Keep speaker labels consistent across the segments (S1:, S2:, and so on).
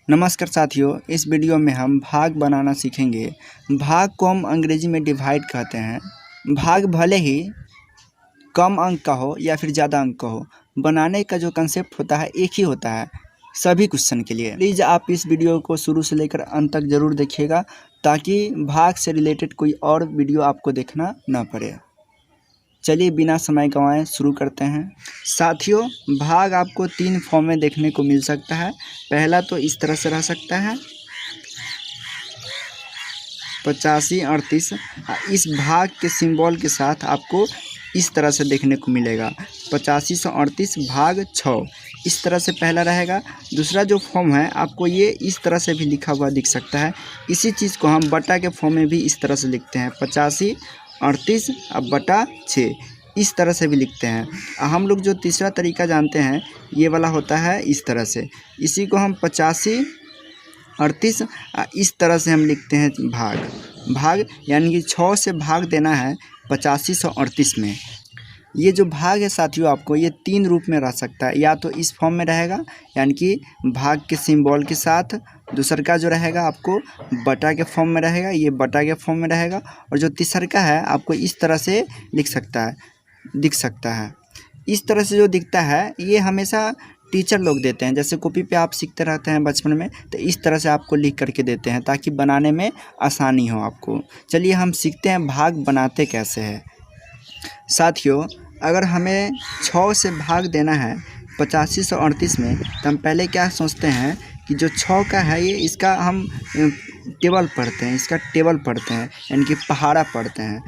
S1: नमस्कार साथियों, इस वीडियो में हम भाग बनाना सीखेंगे। भाग को हम अंग्रेजी में डिवाइड कहते हैं। भाग भले ही कम अंक का हो या फिर ज़्यादा अंक का हो, बनाने का जो कंसेप्ट होता है एक ही होता है सभी क्वेश्चन के लिए। प्लीज़ आप इस वीडियो को शुरू से लेकर अंत तक ज़रूर देखिएगा ताकि भाग से रिलेटेड कोई और वीडियो आपको देखना ना पड़े। चलिए बिना समय गंवाए शुरू करते हैं। साथियों, भाग आपको 3 फॉर्म में देखने को मिल सकता है। पहला तो इस तरह से रह सकता है 85 38। इस भाग के सिंबल के साथ आपको इस तरह से देखने को मिलेगा 8538 भाग 6। इस तरह से पहला रहेगा। दूसरा जो फॉर्म है आपको ये इस तरह से भी लिखा हुआ दिख सकता है। इसी चीज़ को हम बटा के फॉर्म में भी इस तरह से लिखते हैं 85 38 अब बटा 6। इस तरह से भी लिखते हैं। हम लोग जो तीसरा तरीका जानते हैं ये वाला होता है इस तरह से। इसी को हम 85 38 इस तरह से हम लिखते हैं भाग यानी कि 6 से भाग देना है 8538 में। ये जो भाग है साथियों आपको ये 3 रूप में रह सकता है। या तो इस फॉर्म में रहेगा यानी कि भाग के सिंबल के साथ। दूसरा का जो रहेगा आपको बटा के फॉर्म में रहेगा, ये बटा के फॉर्म में रहेगा। और जो तीसरा का है आपको इस तरह से दिख सकता है। इस तरह से जो दिखता है ये हमेशा टीचर लोग देते हैं। जैसे कॉपी पे आप सीखते रहते हैं बचपन में, तो इस तरह से आपको लिख करके देते हैं ताकि बनाने में आसानी हो आपको। चलिए हम सीखते हैं भाग बनाते कैसे है। साथियों, अगर हमें 6 से भाग देना है 8538 में, तो हम पहले क्या सोचते हैं कि जो 6 का है ये इसका हम टेबल पढ़ते हैं, यानी कि पहाड़ा पढ़ते हैं।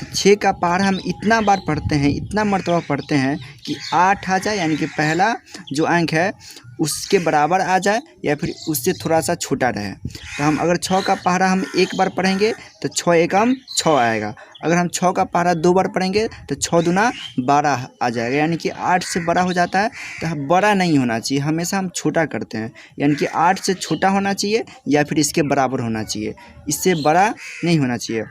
S1: तो 6 का पहाड़ा हम इतना बार पढ़ते हैं, इतना मर्तबा पढ़ते हैं कि 8 आ जाए, यानी कि पहला जो अंक है उसके बराबर आ जाए या फिर उससे थोड़ा सा छोटा रहे। तो हम अगर 6 का पहाड़ा हम एक बार पढ़ेंगे तो 6 एकम 6 आएगा। अगर हम 6 का पहाड़ा 2 बार पढ़ेंगे तो 6 दूना 12 आ जाएगा, यानी कि 8 से बड़ा हो जाता है। तो बड़ा नहीं होना चाहिए, हमेशा हम छोटा करते हैं, यानी कि 8 से छोटा होना चाहिए या फिर इसके बराबर होना चाहिए, इससे बड़ा नहीं होना चाहिए।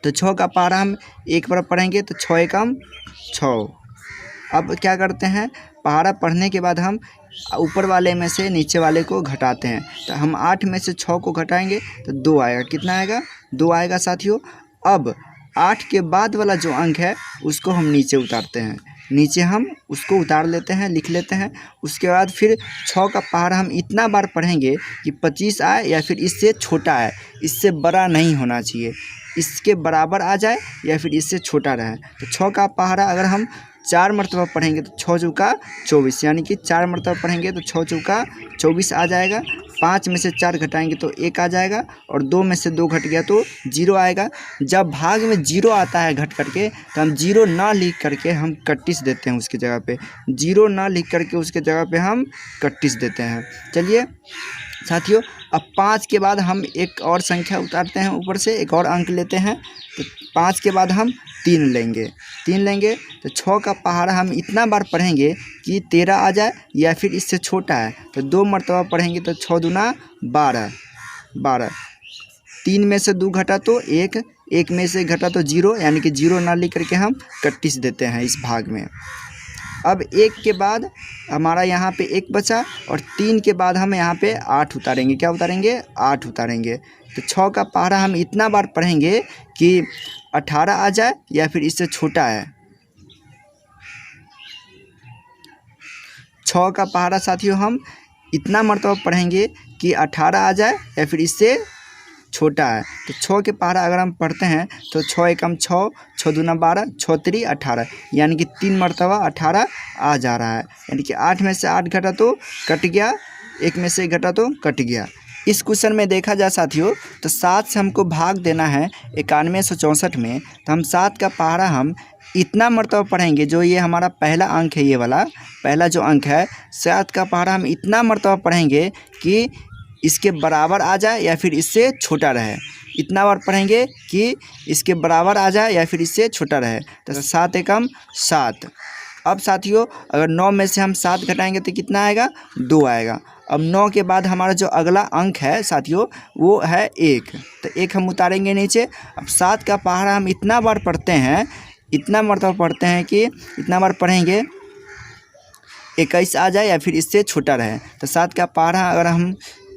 S1: तो 6 का पहाड़ा हम एक बार पढ़ेंगे तो 6 एकम 6। अब क्या करते हैं, पहाड़ा पढ़ने के बाद हम ऊपर वाले में से नीचे वाले को घटाते हैं। तो हम 8 में से 6 को घटाएंगे तो 2 आएगा। कितना आएगा? 2 आएगा साथियों। अब 8 के बाद वाला जो अंक है उसको हम नीचे उतारते हैं, नीचे हम उसको उतार लेते हैं, लिख लेते हैं। उसके बाद फिर 6 का पहाड़ा हम इतना बार पढ़ेंगे कि 25 आए या फिर इससे छोटा आए, इससे बड़ा नहीं होना चाहिए, इसके बराबर आ जाए या फिर इससे छोटा रहे। तो 6 का पहाड़ा अगर हम 4 मरतबा पढ़ेंगे तो 6 चौका 24, यानी कि 4 मरतबा पढ़ेंगे तो 6 चौका 24 आ जाएगा। 5 में से 4 घटाएंगे तो 1 आ जाएगा और 2 में से 2 घट गया तो 0 आएगा। जब भाग में 0 आता है घट करके तो हम 0 ना लिख करके हम 31 देते हैं उसकी जगह पे। 0 ना लिख करके उसके जगह पे हम 31 देते हैं। चलिए साथियों, अब 5 के बाद हम एक और संख्या उतारते हैं, ऊपर से एक और अंक लेते हैं। तो 5 के बाद हम 3 लेंगे तो 6 का पहाड़ा हम इतना बार पढ़ेंगे कि 13 आ जाए या फिर इससे छोटा है। तो 2 मरतबा पढ़ेंगे तो 6 दूना 12। 3 में से 2 घटा तो 1, 1 में से घटा तो 0, यानी कि 0 ना लिख करके हम 31 देते हैं इस भाग में। अब 1 के बाद हमारा यहाँ पे 1 बचा और 3 के बाद हम यहाँ पे 8 उतारेंगे। क्या उतारेंगे? 8 उतारेंगे। तो 6 का पहाड़ा हम इतना बार पढ़ेंगे कि 18 आ जाए या फिर इससे छोटा है। 6 का पहाड़ा साथियों हम इतना मरतबा पढ़ेंगे कि 18 आ जाए या फिर इससे छोटा है। तो 6 के पहाड़ा अगर हम पढ़ते हैं तो 6 एकम 6, 6 दूना 12, 6 3 18, यानी कि 3 मरतबा 18 आ जा रहा है। यानी कि 8 में से 8 घटा तो कट गया, 1 में से घटा तो कट गया। इस क्वेश्चन में देखा जाए साथियों तो 7 से हमको भाग देना है 9164 में। तो हम 7 का पहाड़ा हम इतना मरतबा पढ़ेंगे, जो ये हमारा पहला अंक है, ये वाला पहला जो अंक है 7 का पहाड़ा हम इतना मरतबा पढ़ेंगे कि इसके बराबर आ जाए या फिर इससे छोटा रहे। इतना बार पढ़ेंगे कि इसके बराबर आ जाए या फिर इससे छोटा रहे। तो 7 एकम 7। अब साथियों अगर 9 में से हम 7 घटाएंगे तो कितना आएगा? 2 आएगा। अब 9 के बाद हमारा जो अगला अंक है साथियों वो है 1, तो 1 हम उतारेंगे नीचे। अब 7 का पहाड़ा हम इतना बार पढ़ते हैं, इतना मरतबा पढ़ते हैं कि इतना बार पढ़ेंगे 21 आ जाए या फिर इससे छोटा रहे। तो 7 का पहाड़ा अगर हम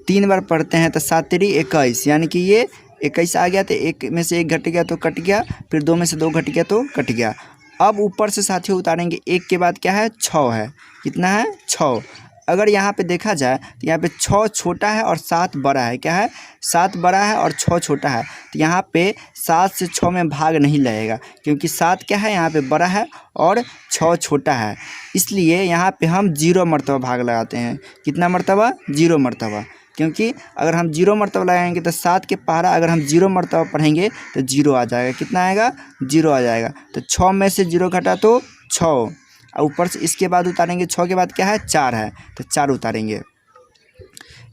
S1: 3 बार पढ़ते हैं तो 7 तिरी 21, यानी कि ये 21 आ गया, तो 1 में से 1 घट गया तो कट गया, फिर 2 में से 2 घट गया तो कट गया। अब ऊपर से साथियों उतारेंगे, 1 के बाद क्या है 6 है, कितना है 6। अगर यहाँ पे देखा जाए तो यहाँ पे 6 छोटा है और 7 बड़ा है, क्या है 7 बड़ा है और 6 छोटा है, तो यहाँ पे 7 से 6 में भाग नहीं लगेगा, क्योंकि 7 क्या है यहाँ पे बड़ा है और 6 छोटा है, इसलिए यहाँ पे हम 0 मरतबा भाग लगाते हैं। कितना मरतबा 0 मरतबा, क्योंकि अगर हम 0 मरतबा लगाएंगे तो 7 के पहाड़ा अगर हम 0 मरतबा पढ़ेंगे तो 0 आ जाएगा। कितना आएगा 0 आ जाएगा, तो 6 में से 0 घटा तो 6, और ऊपर से इसके बाद उतारेंगे 6 के बाद क्या है 4 है, तो 4 उतारेंगे।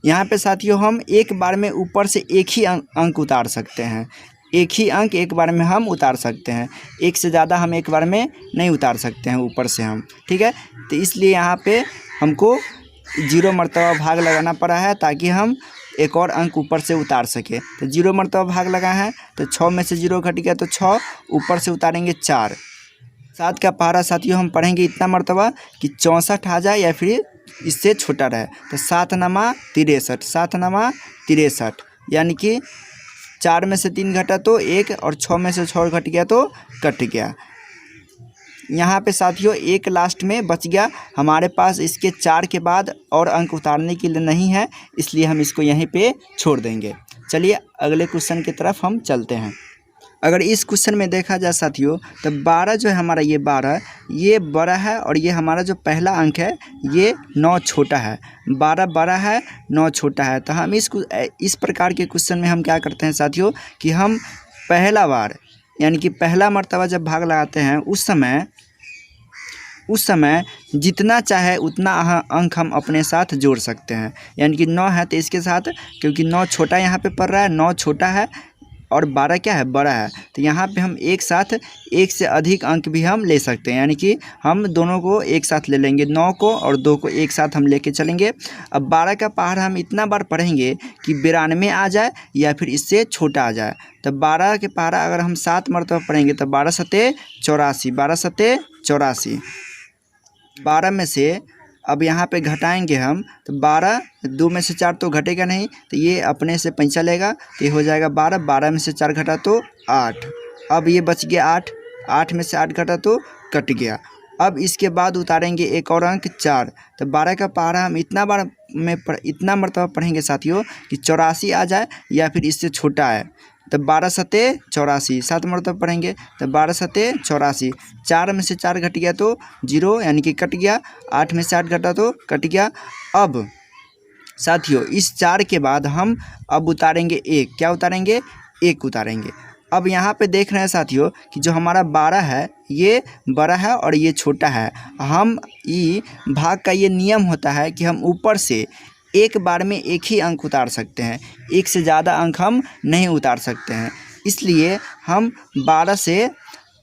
S1: यहाँ पे साथियों हम एक बार में ऊपर से एक ही अंक उतार सकते हैं, एक ही अंक एक बार में हम उतार सकते हैं, एक से ज़्यादा हम एक बार में नहीं उतार सकते हैं ऊपर से हम, ठीक है। तो इसलिए यहाँ पे हमको 0 मरतबा भाग लगाना पड़ा है ताकि हम एक और अंक ऊपर से उतार सके। तो 0 मरतबा भाग लगा है, तो 6 में से 0 घट गया तो 6, ऊपर से उतारेंगे 4। 7 का पहाड़ा साथियों हम पढ़ेंगे इतना मरतबा कि 64 आ जाए या फिर इससे छोटा रहे, तो 7 नमा 63, 7 नमा 63, यानी कि 4 में से 3 घटा तो 1 और 6 में से 6 घट गया तो कट गया। यहाँ पे साथियों एक लास्ट में बच गया, हमारे पास इसके 4 के बाद और अंक उतारने के लिए नहीं है, इसलिए हम इसको यहीं पे छोड़ देंगे। चलिए अगले क्वेश्चन की तरफ हम चलते हैं। अगर इस क्वेश्चन में देखा जाए साथियों तो 12 जो है हमारा, ये 12 ये बड़ा है और ये हमारा जो पहला अंक है ये 9 छोटा है। 12 बड़ा है, 9 छोटा है, तो हम इस प्रकार के क्वेश्चन में हम क्या करते हैं साथियों कि हम पहला बार यानी कि पहला मर्तबा जब भाग लगाते हैं उस समय जितना चाहे उतना अंक हम अपने साथ जोड़ सकते हैं। यानी कि 9 है तो इसके साथ, क्योंकि 9 छोटा यहाँ पे पड़ रहा है, 9 छोटा है और 12 क्या है बड़ा है, तो यहाँ पे हम एक साथ एक से अधिक अंक भी हम ले सकते हैं। यानी कि हम दोनों को एक साथ ले लेंगे, 9 को और 2 को एक साथ हम लेके चलेंगे। अब 12 का पहाड़ा हम इतना बार पढ़ेंगे कि 92 आ जाए या फिर इससे छोटा आ जाए। तो 12 के पहाड़ा अगर हम 7 मरतबा पढ़ेंगे तो 12 सते 84, 12 सते 84। 12 में से अब यहाँ पे घटाएंगे हम, तो 12, 2 में से 4 तो घटेगा नहीं, तो ये अपने से पैंचा लेगा, तो ये हो जाएगा 12, 12 में से 4 घटा तो 8। अब ये बच गया 8, 8 में से 8 घटा तो कट गया। अब इसके बाद उतारेंगे एक और अंक 4, तो 12 का पहाड़ा हम इतना मरतबा पढ़ेंगे साथियों कि 84 आ जाए या फिर इससे छोटा है। तो 12 सते 84, 7 मरतबा पढ़ेंगे तो 12 सते 84, 4 में से 4 घट गया तो 0 यानी कि कट गया, 8 में से 8 घटा तो कट गया। अब साथियों इस 4 के बाद हम अब उतारेंगे 1, क्या उतारेंगे 1 उतारेंगे। अब यहाँ पे देख रहे हैं साथियों कि जो हमारा 12 है ये बड़ा है और ये छोटा है। हम ये भाग का ये नियम होता है कि हम ऊपर से एक बार में एक ही अंक उतार सकते हैं, एक से ज़्यादा अंक हम नहीं उतार सकते हैं। इसलिए हम 12 से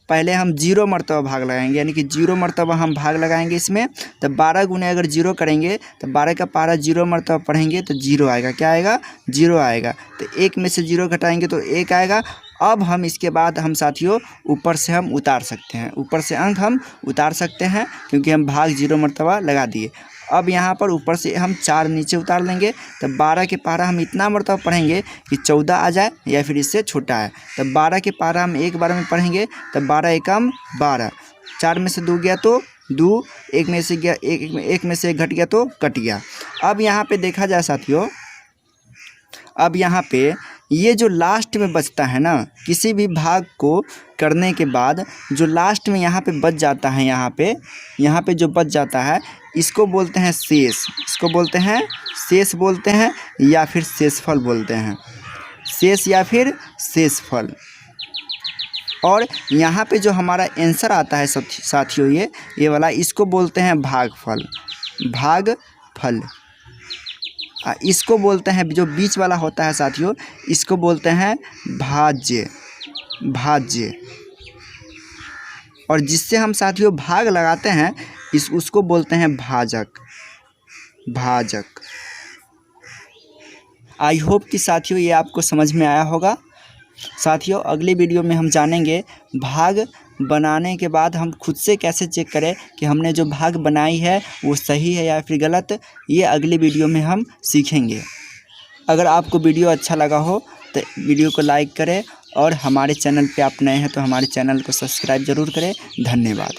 S1: पहले हम 0 मरतबा भाग लगाएंगे, यानी कि 0 मरतबा हम भाग लगाएंगे इसमें। तो 12 गुने अगर 0 करेंगे तो 12 का पहाड़ा 0 मरतबा पढ़ेंगे तो 0 आएगा, क्या आएगा 0 आएगा। तो 1 में से 0 घटाएंगे तो 1 आएगा। अब हम इसके बाद हम साथियों ऊपर से हम उतार सकते हैं, ऊपर से अंक हम उतार सकते हैं क्योंकि हम भाग 0 मरतबा लगा दिए। अब यहाँ पर ऊपर से हम 4 नीचे उतार लेंगे, तो 12 के पहाड़ा हम इतना मरतबा पढ़ेंगे कि 14 आ जाए या फिर इससे छोटा है। तो 12 के पहाड़ा हम एक बार में पढ़ेंगे तो 12 एकम 12, 4 में से 2 गया तो 2, 1 में से गया 1 में से 1 घट गया तो कट गया। अब यहाँ पे देखा जाए साथियों, अब यहाँ पे ये जो लास्ट में बचता है ना, किसी भी भाग को करने के बाद जो लास्ट में यहाँ पे बच जाता है, यहाँ पे जो बच जाता है इसको बोलते हैं शेष, इसको बोलते हैं शेष बोलते हैं या फिर शेषफल बोलते हैं, शेष या फिर शेषफल। और यहाँ पे जो हमारा आंसर आता है साथियों ये वाला, इसको बोलते हैं भागफल, भागफल। इसको बोलते हैं जो बीच वाला होता है साथियों, इसको बोलते हैं भाज्य, भाज्य। और जिससे हम साथियों भाग लगाते हैं उसको बोलते हैं भाजक, भाजक। आई होप कि साथियों ये आपको समझ में आया होगा। साथियों अगली वीडियो में हम जानेंगे भाग बनाने के बाद हम खुद से कैसे चेक करें कि हमने जो भाग बनाई है वो सही है या फिर गलत, ये अगली वीडियो में हम सीखेंगे। अगर आपको वीडियो अच्छा लगा हो तो वीडियो को लाइक करें और हमारे चैनल पे आप नए हैं तो हमारे चैनल को सब्सक्राइब ज़रूर करें। धन्यवाद।